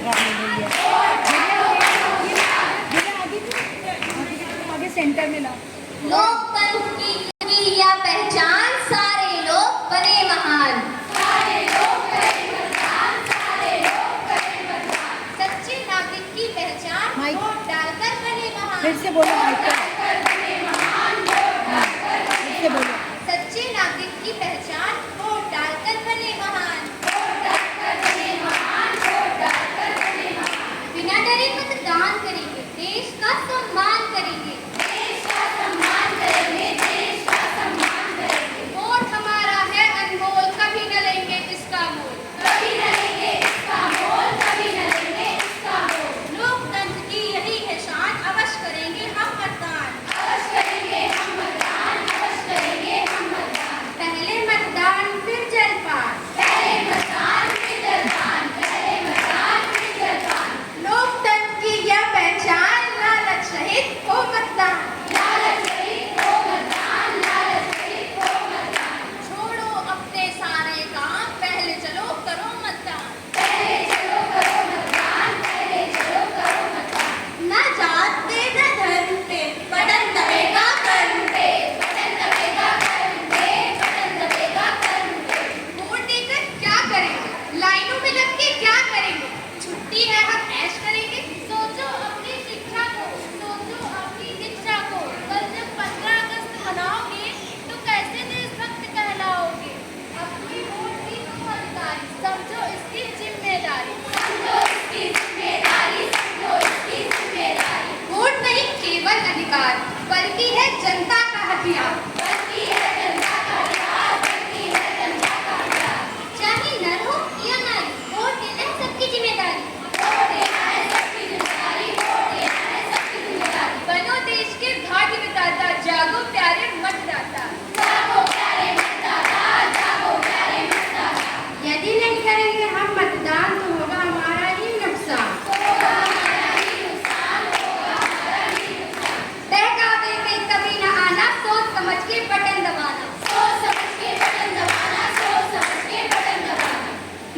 लगा रही है। आगे सेंटर में लाओ। लोकतंत्र की यह पहचान, सारे लोग बने महान। सारे लोग बने महान, सारे लोग बने महान। सच्चे नागरिक की पहचान, वोट डालकर बने महान। फिर से बोलो माइक पर। फिर से बोलो। सच्चे नागरिक की पहचान, वोट डालकर बने महान। वोट डालकर बने महान, वोट डालकर बने महान। बिना डरे मतदान करेंगे, देश का सम्मान करेंगे। देश का सम्मान करेंगे, देश का सम्मान करेंगे। वोट हमारा है अनमोल, कभी न लेंगे इसका मोल। कभी न लेंगे इसका मोल, कभी न लेंगे इसका मोल। लोकतंत्र की यही है शान, अवश्य करेंगे हम मतदान। अवश्य करेंगे हम मतदान, अवश्य करेंगे हम मतदान। पहले मतदान फिर जलपान। पहले मतदान फिर जलपान। पहले मतदान फिर जलपान। लोकतंत्र की यह पहचान, लालच रहित हो मतदान। लालच रहित हो मतदान, लालच रहित हो मतदान। छोड़ो अपने सारे काम, पहले चलो करो मतदान। पहले चलो करो मतदान, पहले चलो करो मतदान। न जात पे न धर्म पे, बटन दबेगा कर्म पे। बटन दबेगा कर्म पे, बटन दबेगा कर्म पे। वोट देकर क्या करेंगे, लाइनों में लग के क्या करेंगे। छुट्टी है हम ऐश करेंगे, सोचो अपनी शिक्षा को, सोचो अपनी शिक्षा को। कल जब 15 अगस्त मनाओगे तो कैसे देशभक्त कहलाओगे। अपनी वोट की जिम्मेदारी समझो, इसकी जिम्मेदारी समझो, इसकी जिम्मेदारी समझो, इसकी जिम्मेदारी। वोट नहीं केवल अधिकार, बल्कि है जनता का हथियार। बल्कि है जनता का हथियार, बल्कि है जनता का हथियार। चाहे नर हो या नारी, वोट देना है सबकी जिम्मेदारी। वोट देना है सबकी जिम्मेदारी, वोट देना है सबकी जिम्मेदारी। बनो देश के भाग्य विधाता, जागो प्यारे मतदाता। जागो प्यारे मतदाता, जागो प्यारे मतदाता। यदि नहीं करेंगे हम मतदान तो होगा हमारा ही नुकसान। होगा हमारा ही नुकसान, होगा हमारा ही नुकसान। बहकावे में कभी न आना, सोच समझ के बटन दबाना। सोच समझ के बटन दबाना, सोच समझ के बटन दबाना।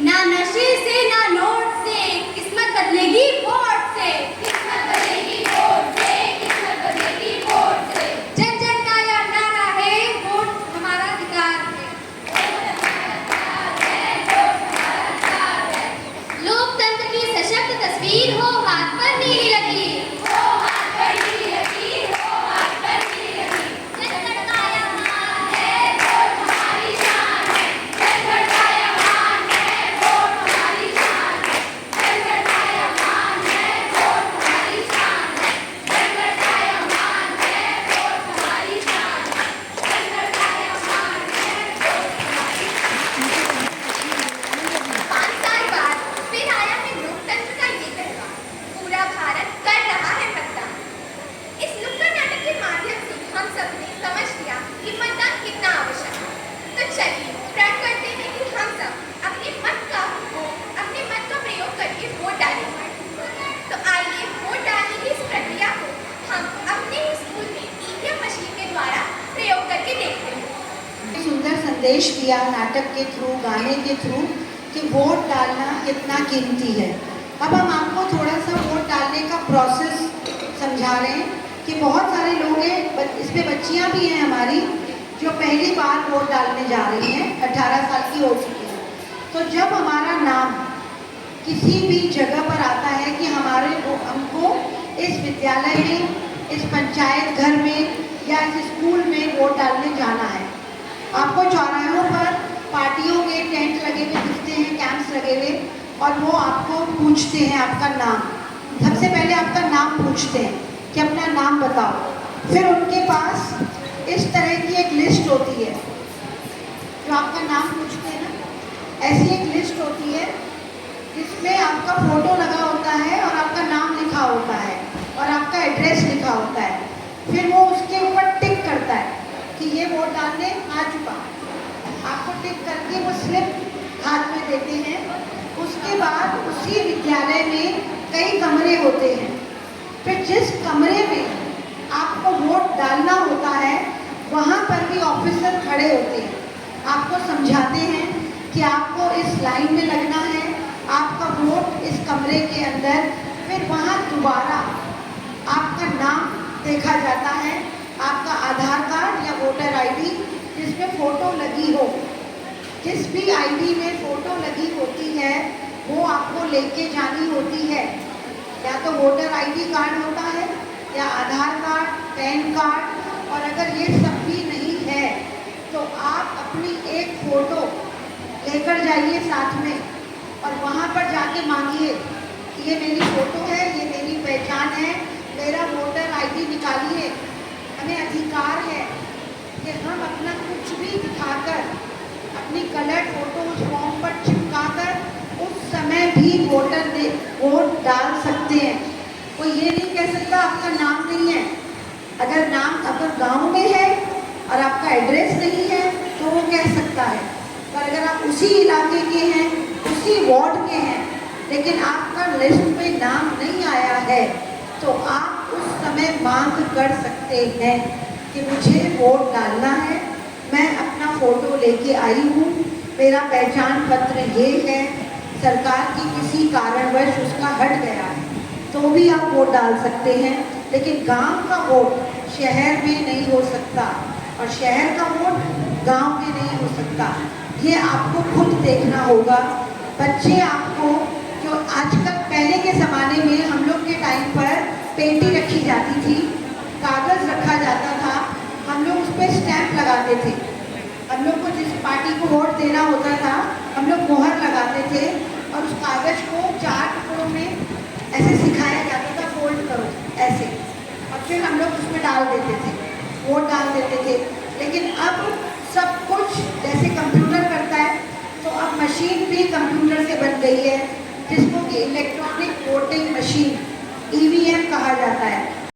ना नशे से ना नोट से, किस्मत बदलेगी वोट से। किस्मत बदलेगी वोट से, किस्मत बदलेगी वोट से। जन जन का यह नारा है, वोट हमारा अधिकार है। लोकतंत्र की सशक्त तस्वीर हो, हाथ पर नीली लकीर। हो हाथ पर नीली लकीर, हो हाथ पर नीली लकीर। जनगण का यह मान है, वोट हमारी शान है। जनगण का यह मान है, वोट हमारी शान है। जनगण का यह मान है, वोट हमारी शान है। जनगण का यह मान है, वोट हमारी शान है। जनगण का यह मान है, वोट हमारी शान है। 5 साल बाद फिर आया है लोकतंत्र का ये त्योहार। पूरा भारत कर रहा है मतदान। इस नुक्कड़ नाटक के माध्यम से हम सबने समझ लिया कि मतदान कितना आवश्यक है। तो चलिए प्रण करते हैं कि हम सब अपने मत का प्रयोग करके वोट डालेंगे। तो आइए वोट डालने की इस प्रक्रिया को हम अपने ही स्कूल में ईवीएम मशीन के द्वारा प्रयोग करके देखते हैं। सुंदर संदेश दिया नाटक के थ्रू, गाने के थ्रू, कि वोट डालना कितना कीमती है। अब हम आपको थोड़ा सा वोट डालने का प्रोसेस समझा रहे हैं कि बहुत सारे लोग हैं, इसमें बच्चियां भी हैं हमारी, जो पहली बार वोट डालने जा रही हैं, 18 साल की हो चुकी हैं। तो जब हमारा नाम किसी भी जगह पर आता है कि हमको इस विद्यालय में, इस पंचायत घर में या इस स्कूल में वोट डालने जाना है, आपको चौराहों पर पार्टियों के टेंट लगे हुए दिखते हैं, कैंप्स लगे हुए, और वो आपको पूछते हैं आपका नाम। सबसे पहले आपका नाम पूछते हैं कि अपना नाम बताओ। फिर उनके पास इस तरह की एक लिस्ट होती है, जो आपका नाम पूछते हैं ना, ऐसी एक लिस्ट होती है जिसमें आपका फोटो लगा होता है और आपका नाम लिखा होता है और आपका एड्रेस लिखा होता है। फिर वो उसके ऊपर टिक करता है कि ये वोट डालने आ चुका। आपको टिक करके वो स्लिप हाथ में देते हैं। उसके बाद उसी विद्यालय में कई कमरे होते हैं। फिर जिस कमरे में आपको वोट डालना होता है, वहाँ पर भी ऑफिसर खड़े होते हैं, आपको समझाते हैं कि आपको इस लाइन में लगना है, आपका वोट इस कमरे के अंदर, फिर वहाँ दोबारा आपका नाम देखा जाता है, आपका आधार कार्ड या वोटर आईडी जिसमें फ़ोटो लगी हो, जिस भी आईडी में फ़ोटो लगी होती है वो आपको लेके जानी होती है। या तो वोटर आईडी कार्ड होता है या आधार कार्ड, पैन कार्ड, और अगर ये सब भी नहीं है तो आप अपनी एक फ़ोटो लेकर जाइए साथ में और वहाँ पर जाके मांगिए कि ये मेरी फ़ोटो है, ये मेरी पहचान है, मेरा वोटर आईडी निकालिए। हमें अधिकार है कि हम अपना कुछ भी दिखाकर अपनी कलर्ड फ़ोटो उस फॉर्म पर चिपकाकर उस समय भी वोट डाल सकते हैं। कोई ये नहीं कह सकता आपका नाम नहीं है। अगर गांव में है और आपका एड्रेस नहीं है तो वो कह सकता है, पर अगर आप उसी इलाके के हैं, उसी वार्ड के हैं, लेकिन आपका लिस्ट में नाम नहीं आया है तो आप उस समय मांग कर सकते हैं कि मुझे वोट डालना है, मैं अपना फ़ोटो लेके आई हूँ, मेरा पहचान पत्र ये है, सरकार की किसी कारणवश उसका हट गया है, तो भी आप वोट डाल सकते हैं। लेकिन गांव का वोट शहर में नहीं हो सकता और शहर का वोट गांव में नहीं हो सकता। ये आपको खुद देखना होगा। बच्चे आपको, जो आजकल पहले के ज़माने में हम लोग के टाइम पर पेटी रखी जाती थी, कागज़ रखा जाता था, हम लोग उस पर स्टैंप लगाते थे। हम लोग को जिस पार्टी को वोट देना होता था हम लोग मोहर लगाते थे और उस कागज़ को 4 टुकड़ों में ऐसे सिखाया जाता था, फोल्ड करो ऐसे, और फिर हम लोग उसमें डाल देते थे, वोट डाल देते थे। लेकिन अब सब कुछ जैसे कंप्यूटर करता है तो अब मशीन भी कंप्यूटर से बन गई है, जिसको कि इलेक्ट्रॉनिक वोटिंग मशीन EVM कहा जाता है।